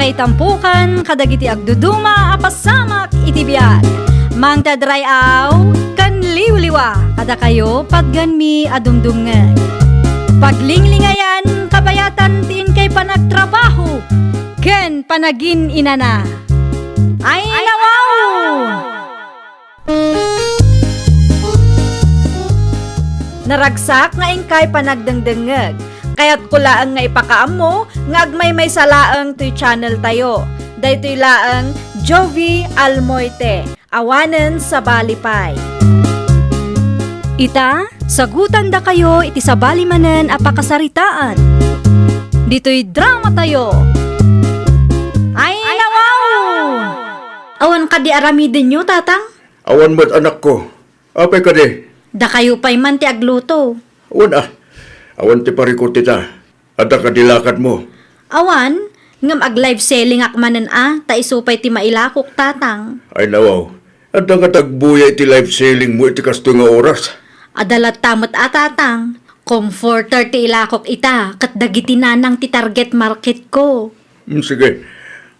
may tampukan, kadagiti agduduma, apasamak iti biyag. Mang tadrayaw, kan liwliwa, kada kayo pagganmi adungdungan. Paglinglingayan, kabayatan tiin kay panagtrabaho, ken panagin inana. Ay nawaw! Naragsak nga ingkay panagdengdengeg. Kaya't kulaang nga ipakaam mo, nga agmay may salaang to'y channel tayo. Daytoy laang Jovi Almoite, awanen sa balipay. Ita, sagutan da kayo iti sa balimanen apakasaritaan. Dito'y drama tayo. Ay nawaw! Awan ka di aramidin nyo, tatang? Awan mo't anak ko. Apay ka di. Da kayo pa'y man ti agluto. Awan Awan ti parikot tita. Ada ka dilakat mo. Awan, ngam ag-live selling akmanen ta isupay ti mailakok, tatang. Ay nawaw. Ada ka tagbuya iti live selling mo iti kasto nga oras. Adalat tamot tatang. Comforter ti ilakok ita, kat dagiti nanang ti target market ko. Sige.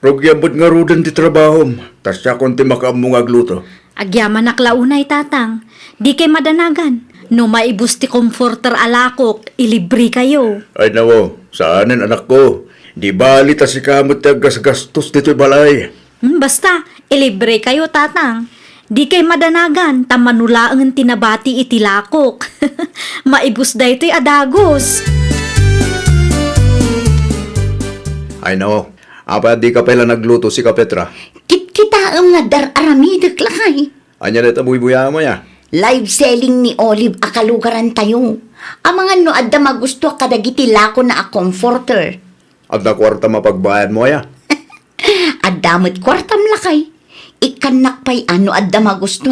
Rogyabot nga rudan ti trabahom. Tas siya kon ti makaamong agluto. Agyaman naklaunay, tatang. Di kay madanagan. No maibus ti comforter alakok, ilibri kayo. Ay nawaw. Saanen anak ko. Di bali ta si kamot ti gastos dito'y balay. Basta, ilibre kayo, tatang. Di kay madanagan, tamanulaang tinabati itilakok. Maibus da ito'y adagos. Ay nawaw. Apa di ka pala nagluto si Kapetra? Kita ang nga dararamidag lakay. Anya na tabuy-buya mo ya? Live selling ni Olive akalugaran tayo. Ang mga no adda magusto kadagiti lako na a comforter. At na kwarta mapagbayad mo ya? Addamot kwartam lakay. Ikanak pa'y ano adda magusto.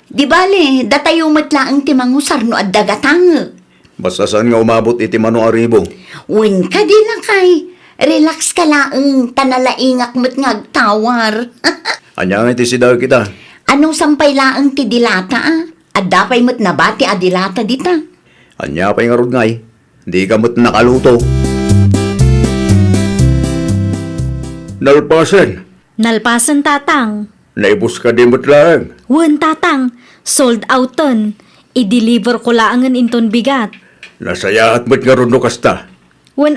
Di bale, datayo matlaang ti mangusar no adda gatang. Basta saan nga umabot iti mano aribo? Win ka di lakay. Relax ka laang tanalaingak mo't ngagtawar. Anya nga iti sidaw kita? Anong sampay laang ti dilata Adda pa'y mo't nabati a dilata dita. Anya pa'y nga rod ngay. Di ka mo't nakaluto. Nalpasan. Nalpasan, tatang. Naibus ka di mo't lang. Wen, tatang. Sold outon. I-deliver ko laangan inton bigat. Nasayaat mo't nga rod no kasta. Wen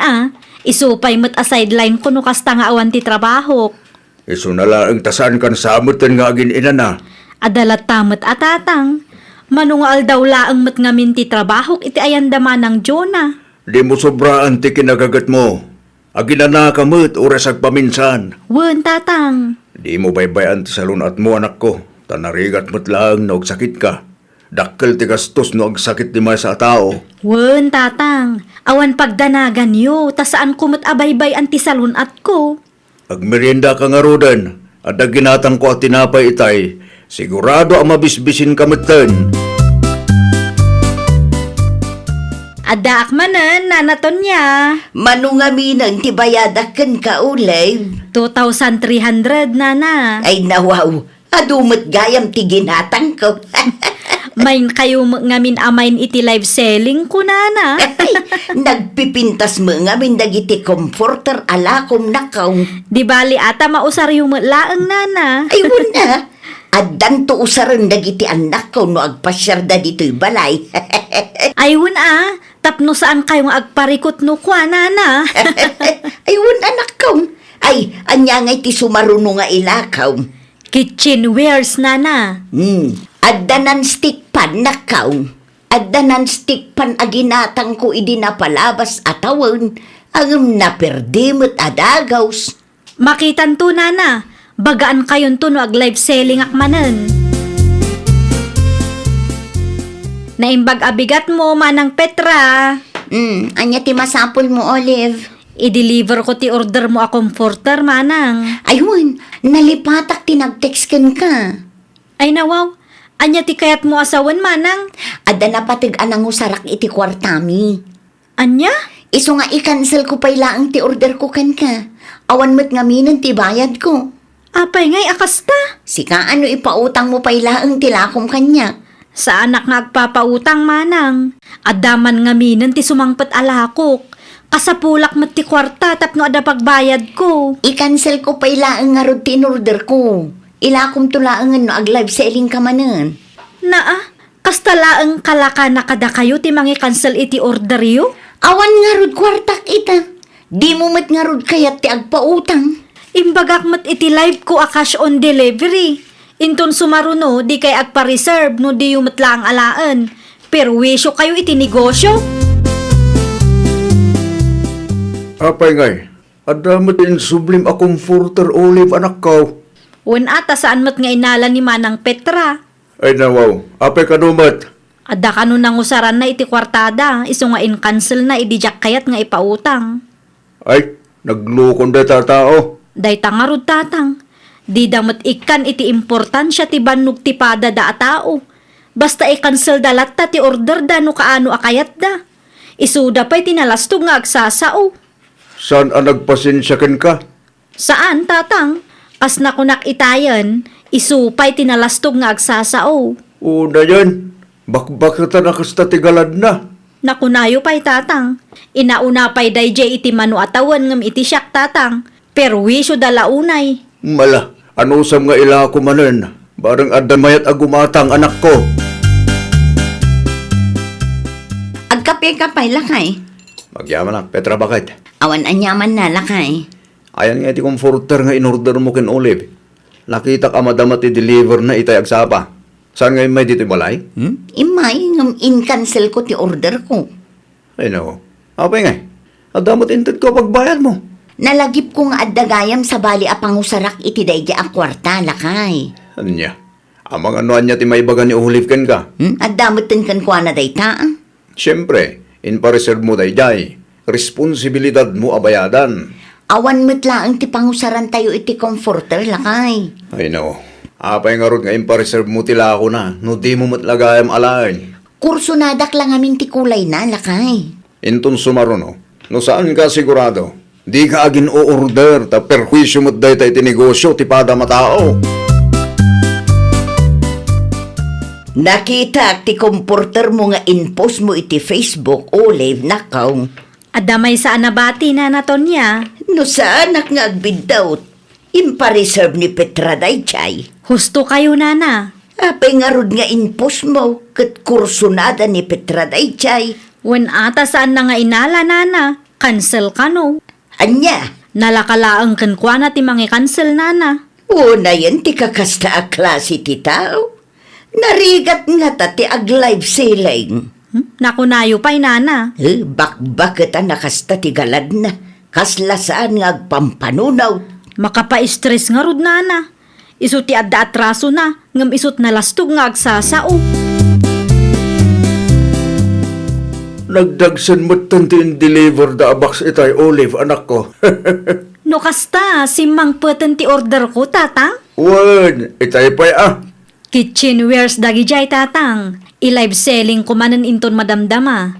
isupay mo't a sideline ko no kasta nga awan ti trabaho. Iso na lang tasaan kan samutan nga agin inana. Adalat tamot tatang. Manungal daw laang mat ngamin ti trabaho iti ayandaman ng Jonah. Di mo sobraan ti kinagagat mo. Aginana ka mo't oras agpaminsan. Wen, tatang. Di mo baybayan ti salunat mo anak ko. Tanarigat mo't lang na sakit ka. Dakkel ti gastos no agsakit di may sa tao. Wen, tatang. Awan pagdanagan yo. Ta saan ko mat abaybay anti salunat ko. Agmerienda ka nga rodan, at ginatang ko at tinapay itay, sigurado ang mabisbisin kamatan. Ada akmanan, nanaton niya. Manungaminang ti bayadakan ka ulay. 2,300, nana. Ay nawaw, adumot gayam ti ginatang ko. Main kayo ngamin amain iti live selling ko, nana. Ay, nagpipintas mo ngamin dagiti comforter alakom nakaw. Di bali ata mausar yung laang, nana. Ay wala, addan to usaran dagiti anak ko no agpasyar da dito'y balay. Ayun tapno saan kayong agparikot no kwa, nana. Ay wala anak ko. Ay, anya nga iti sumaruno nga ilakaw. Kitchenwares, nana. Addanan stick pan nakaw. Addanan stick pan aginatang ko idi napalabas atawon. Ang naperdimot adagaws. Makitan to, nana. Bagaan kayon to no ag live selling akmanan. Naimbag abigat mo, manang Petra. Anya ti masapol mo, Olive. I-deliver ko ti order mo a comforter, manang. Ayun, nalipatak tinag-text ka. Ay nawaw, anya ti kayat mo asawan, manang. Adda na patig anang usarak iti kwartami. Anya? Iso nga i-cancel ko pa'y laang ti order ko kan ka. Awan mo't ngaminan ti bayad ko. Apay ngay akasta. Sika ano ipautang mo pa'y laang tilakom kanya. Sa anak nga agpapautang, manang. Adaman ngaminan ti sumangpet alakok. Kasapulak mo ti kwarta tapno ada pagbayad ko. I-cancel ko pa ilaang nga rod tinorder ko. Ilakom tulaangan no ag-live selling ka manan. Naa, kastalaang kalaka na kada kayo ti mangi cancel iti order yo? Awan nga rod kwartak ita. Di mo mat nga rod kayat ti agpautang. Imbagak mat iti live ko a cash on delivery. Inton sumaruno, di kay agpa-reserve no di yung matla ang alaan. Pero wisyo kayo iti negosyo. Apay ngay, adamot in sublim a comforter Olive anak ko. Wen ata saan mat nga inala ni Manang Petra. Ay nawaw, apay kanumat. Adda kanu nang usaran na iti kwartada, iso nga in-cancel na idijak kayat nga ipautang. Ay, naglukon da tao. Day tangarod tatang. Di damat ikan iti importansya ti bannog ti pada da a tao. Basta i-cancel dalat ta ti order da no kaano akayat da. Isuda pa'y tinalastog nga agsasao. Saan ang nagpasensya ken ka? Saan tatang? Kas nakunak itayan, isupay tinalastog nga agsasao. Una yan, bakbak ta nakasta tigalad na. Nakunayo pa'y tatang. Inauna pa'y dayjay iti manu atawan ngam iti siyak tatang. Pero wisyo dala unay. Mala, ano sam nga ila ko manen? Barang adamayat agumatang anak ko. Agkape ka pa lakay. Magyaman na, Petra, bakit? Awan anyaman na lakay. Ayan nga iti comforter nga in-order mo ken Olive. Nakita ka madamat i-deliver na itay agsapa. Saan ngayon may dito balay? Imay ngam in-cancel ko ti order ko. Ay no. Apay nga. Adamot inted ko pagbayad mo. Nalagip ko nga addagayam sa bali a pangusarak iti dayja a kwarta lakay. Anya? Amang ano anya ti may baga ni Olive ken ka? Addamot tin kan kwa na dayta. Siyempre, in pa-reserve mo dayjay. Responsibilidad mo abayadan. Awan metlaang ti pangusaran tayo iti comforter lakay. Ay no. Apay nga ron nga in pa-reserve mo tila ako na. No di mo matlagayam alay. Kurso nadak lang amin ti kulay na lakay. Inton sumaro no. No saan ka sigurado? Di ka agin o-order ta perwisyo mo't day tayo tinegosyo ti pada matao. Nakita ti comforter mo nga in-post mo iti Facebook, Olive, nakaw. Adamay sa anabati na naton niya. No saan nga agbidawt? Impa-reserve ni Petra dayjay. Husto kayo nana. Apay nga rod nga in-post mo, kat kurso nada ni Petra dayjay. Wen ata saan na nga inala nana. Cancel ka no. Anya, Nalakalaang kan kwa na ti mangi cancel nana. una yan ti kakasta a klase ti tao. Narigat nga ta ti ag-live selling. Nakunayo pa'y nana. Bakbakit ang nakasta ti galad na. Kasla saan nga agpampanunaw. Makapa-stress nga rod nana. Isut ti adda atraso na. Ngam isut nalastog nga agsasao. Nagdagsan mo't tanti in-deliver da abaks itay Olive anak ko. No kasta, simang peten ti order ko tatang. Wan, itay pa'y Kitchenwares dagijay tatang. I-live selling ko manen inton madamdama.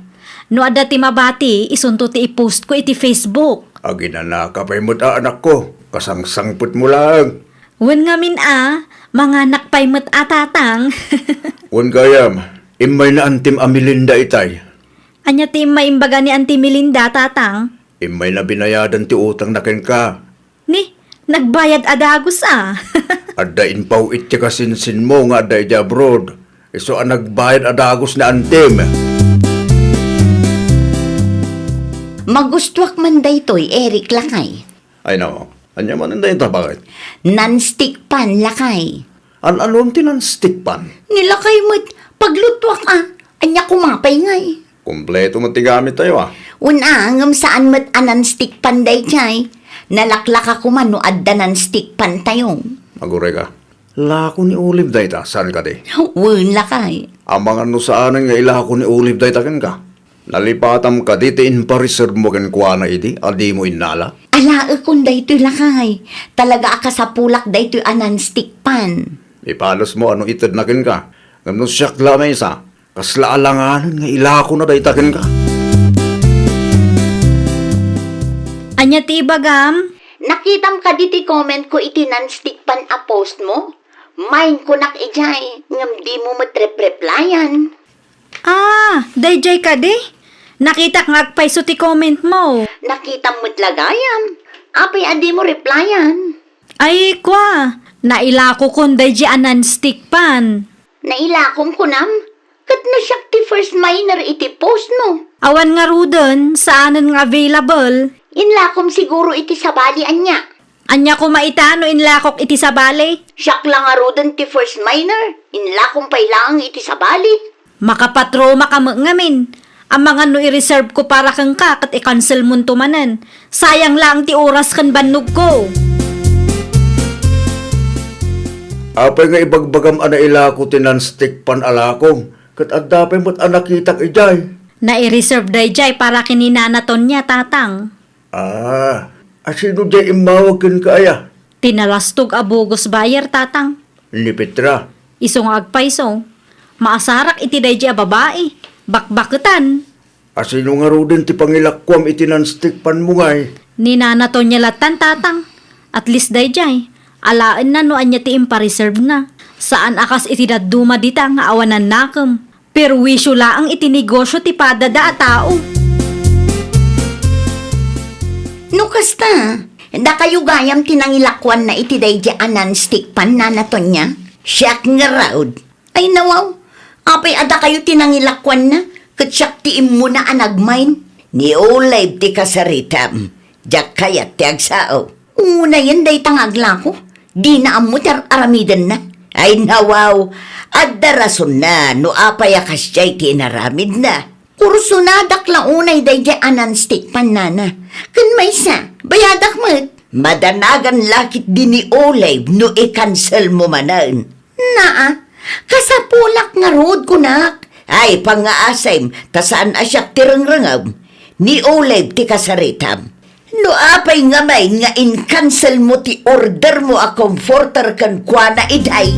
No adda ti mabati, isunto ti i-post ko iti Facebook. Aginana ka pa'y mo't anak ko. Kasangsangput mo lang. Wen nga min mga nakpay met tatang. Wan gayam, imay na antim Amilinda itay. Anya ti maimbaga ni Auntie Melinda tatang. Imay na binayadan ti utang na ken ka. Ni, nagbayad adagos Adda inpaw iti kasinsin mo nga adda iti abroad. Iso ang nagbayad adagos na antim. Magustuak man daytoy, Eric lakay. Ay no, anya man anday ito bakit? Non-stick pan lakay. An-alom tinan stick pan. Nilakay mo't paglutwak anya kumapay ngay. Kompleto mo tigamit tayo Una, ngam saan mo't non-stick pan dayjay. Nalaklak ako man no adda non-stick pan tayo. Magure ka. Lako ni Olive dayta, saan ka di? Wun lakay. Amang ano saan nga ilako ni Olive dayta ken ka? Nalipatam ka diti in pa-reserve mo ken kuha na iti, adi mo inala. Ala, kung daytoy lakay. Talaga aka sa pulak daytoy non-stick pan. Ipalos mo ano itid na ken ka. Ngam no siyak lamay sa, kasla alanganan nga ilako na dayta ken ka. Anya ti bagam? Nakitam ka diti comment ko iti non-stick pan a post mo? Main ko nak ijay, ngam di mo matreplayan. Dayjay ka di? Nakita nga agpaiso ti comment mo. Nakita mo't lagayam. Apay adi mo replyan. Ay, kwa. Nailako kon day anan stick pan. Nailakom ko nam. Kat na siya ti first minor iti post mo. Awan nga rudon, saanan nga available. Inlakom siguro iti sabali anya. Anya ko maitano inlakok iti sabali. Siyak lang nga rodan ti first minor. Inlakom pa'y lang iti sabali. Makapatro makamngamin. Ang mga no i-reserve ko para kang kat i-cancel mo tumanan. Sayang lang ti oras kan bannog ko. Apay nga ibagbagam ana ila ko tinanstick pan alakong. Kat adapay mo't anakitak ijay. Na i-reserve day jay para kininanaton niya tatang. Asino jay imawag kin kaya? Tinalastog abugos bayer tatang. Ni Petra. Isong agpaiso. Maasarak iti day jay babae. Bakbakutan. Asino nga rodin ti pangilakwam itinanstick pan mo ngay. Ninanaton niya latan tatang. At least day jay. Alaan na no anya ti impa-reserve na. Saan akas iti daduma dita nga awanan nakam. Pero wisyo laang iti negosyo ti padada a tao. No kasta, da kayo gayam tinangilakwan na iti daydaanan stick pan na naton niya. Siyak nga raod. Ay nawaw, apay ada kayo tinangilakwan na. Kat siyak ti imo na anagmain. Ni Olay ti kasaritam. Diyak kayat ti agsao. Una yan day tangagla ko. Di na amutar aramidan na. Ay nawaw, adda rason na no apay akas jay ti inaramid na. Kurso na dakla unay day anan stick pan nana. Kan may sa, bayadak mat. Madanagan lakit din ni Olay no i-cancel mo manan. Naa, kasapulak nga road ko nak. Ay, pangaasay, tasaan asyak tirang-rangam. Ni Olay ti kasaritam. No apay nga may nga in-cancel mo ti order mo a comforter kan kwa na iday.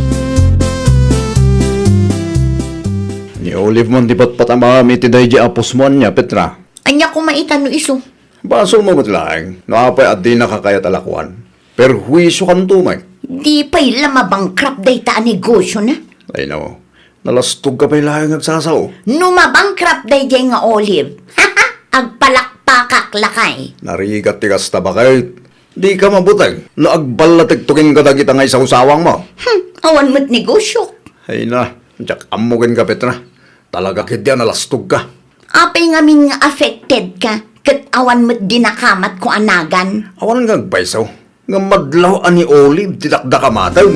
Ni Olive mon di patpatamami ti day apos mo niya, Petra. Anya ko maitano iso. Basol mo matlaeng, no apay at di nakakayat alakwan. Pero huiso kan tumay. Di pa'y lamabangkrap day ta negosyo na. Ay no, nalastog ka pa'y lahing agsasaw. No mabangkrap day nga Olive. Agpalakpakak lakay. Narigat ti kasta bakit? Di ka mabutag, no agbalatagtugin ka dagita nga isawsawang mo. Awan mo't negosyo. Ay na, jak amugin ka, Petra. Talaga kitya nalastog ka. Apay nga min nga affected ka. Kat awan mo't dinakamat ko anagan. Awan nga agbaysaw, nga madlaw ani Olive, tidakda ka mataw.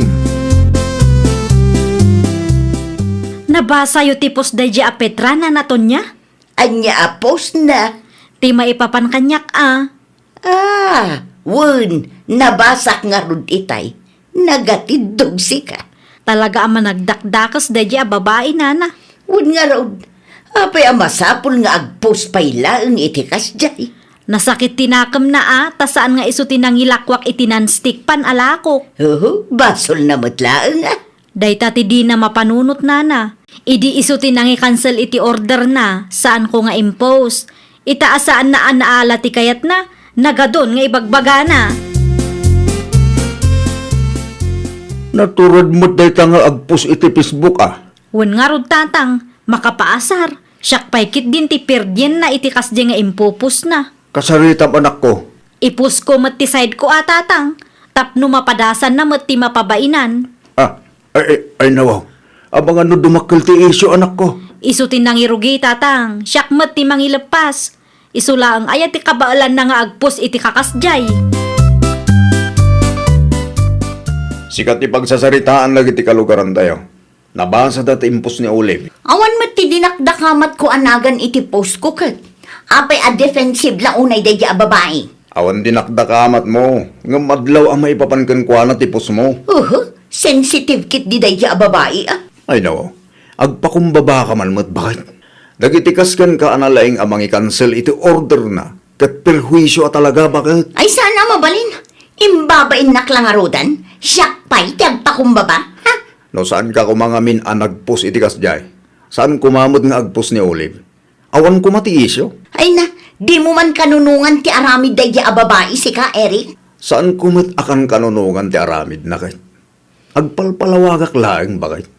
Nabasa yu tipos day a Petra na naton niya. Anya apos na. Ti maipapan kanyak Wun, nabasak nga rud itay. Nagatidog si ka. Talaga ang managdakdakas day a babae nana. Wun nga rod. Apay ang masapul nga agpost payla ang itikas jay. Nasakit tinakam na tasaan nga iso tinangilakwak itinanstick pan alakok. Basol na matlaang Dayta ti di na mapanunot nana. Idi iso tinangi-cancel iti order na saan ko nga impose. Itaasaan na anaala ti kayat na. Nagadon nga ibagbaga na. Naturad mo't day nga agpus iti Facebook Wen nga rod tatang, makapaasar. Siyak paikit din ti perdyen na itikas di nga impupus na. Kasaritam anak ko. Ipus ko mat ti side ko tatang. Tapno mapadasan na mat ti mapabainan. Ay nawaw. Abang ano dumakil ti isyo anak ko. Isu tinangirugi tatang, siyak mat ti mangilepas. Isu lang ayat ti kabaalan na nga agpus iti kakasjay. Sikat ti pagsasaritaan lagi ti kalugaran tayo. Nabasa dati impos ni Olive. Awan mo't ti dinakdakamat ko anagan iti post ko kat. Apay a defensive lang unay day a babae. Awan dinakdakamat mo. Nga madlaw ang maipapankan kwa na tipos mo. Sensitive kit di day a babae Ay nawaw. Agpakumbaba ka man mo't bakit? Dagitikas kan ka analaing amang i-cancel iti order na. Kat perhuisyo talaga bakit? Ay sana mabalin. Imbabain naklangarudan. Siyak pa'y tiyagpakumbaba. No saan ka kumangamin ang nagpus iti kasjay? Saan kumamod nga agpus ni Olive? Awan kumatiisyo? Ay na, di mo man kanunungan ti aramid day a babae si ka, Eric? Saan kumit akan kanunungan ti aramid na kay? Agpalpalawagak laeng bakit?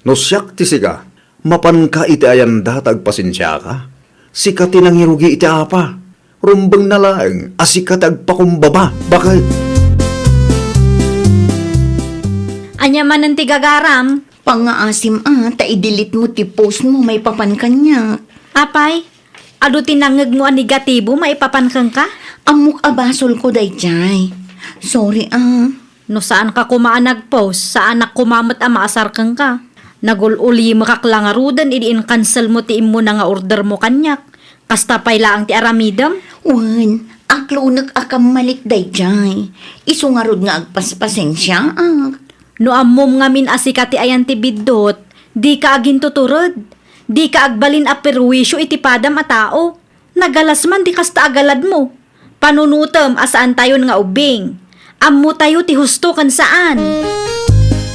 No siyak ti sika, mapan ka iti ayan datag pasensya ka. sikat tinangirugi iti apa. Rumbang na lang, asikat agpakumbaba. Bakit? Anya man ang tigagaram. Pangaasim ta i-delete mo ti post mo may papan kanya. Apay, adu tinangag mo ang negatibo, maipapankang ka? Amok abasol ko dayjay. Sorry No saan ka kumaan nag-post, saan kumamot ang maasar kang ka? Nagululi makaklangarudan, idiin cancel mo ti imo na nga order mo kanyak. Kasta pay laang ti aramidam. Wan, aklo nag-akam malit dayjay. Isungarod nga agpaspasensya No ammom nga min asikati ayan ti biddot, di ka agin tuturod. Di ka agbalin a perwisyo iti padam a tao. Nagalas man di kasta agalad mo. Panunutom asaan tayo nga ubing. Ammo tayo ti husto kan saan.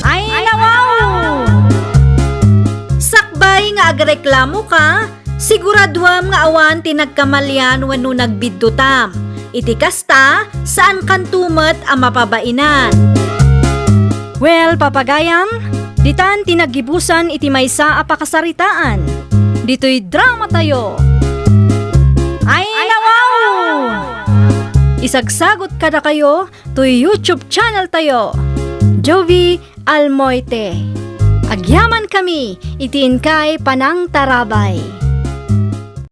Ay, nawaw! Sakbay nga agreklamo ka, siguraduam nga awan ti nagkamalyan wenno nagbiddutam. Iti kasta, saan kan tumet a mapabainan. Well, papagayam, ditan tinagibusan iti maysa a pakasaritaan. Dito'y drama tayo. Ay, nawaw! Isagsagot kada kayo to YouTube channel tayo. Jovi Almoite. Agyaman kami, itiin kay Panang Tarabay.